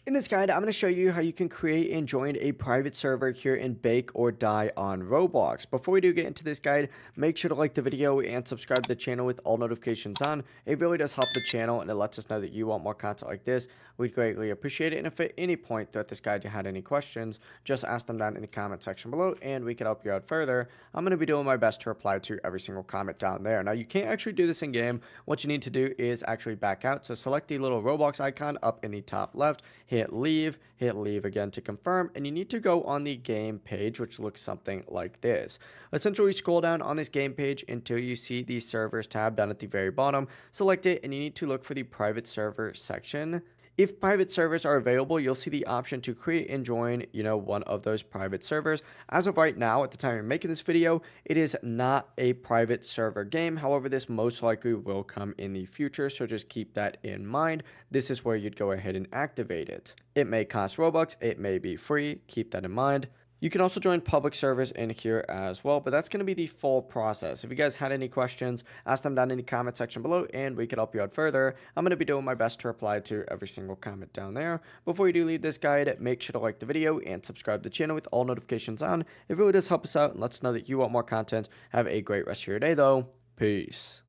In this guide, I'm going to show you how you can create and join a private server here in Bake or Die on Roblox. Before we do get into this guide, make sure to like the video and subscribe to the channel with all notifications on. It really does help the channel and it lets us know that you want more content like this. We'd greatly appreciate it. And if at any point throughout this guide you had any questions, just ask them down in the comment section below and we can help you out further. I'm going to be doing my best to reply to every single comment down there. Now, you can't actually do this in game. What you need to do is actually back out. So select the little Roblox icon up in the top left. Hit leave again to confirm, and you need to go on the game page, which looks something like this. Essentially, scroll down on this game page until you see the servers tab down at the very bottom. Select it, and you need to look for the private server section. If private servers are available, you'll see the option to create and join, one of those private servers. As of right now, at the time of making this video, it is not a private server game. However, this most likely will come in the future, so just keep that in mind. This is where you'd go ahead and activate it. It may cost Robux, it may be free, keep that in mind. You can also join public servers in here as well, but that's going to be the full process. If you guys had any questions, ask them down in the comment section below and we could help you out further. I'm going to be doing my best to reply to every single comment down there. Before you do leave this guide, make sure to like the video and subscribe to the channel with all notifications on. It really does help us out and lets us know that you want more content. Have a great rest of your day though. Peace.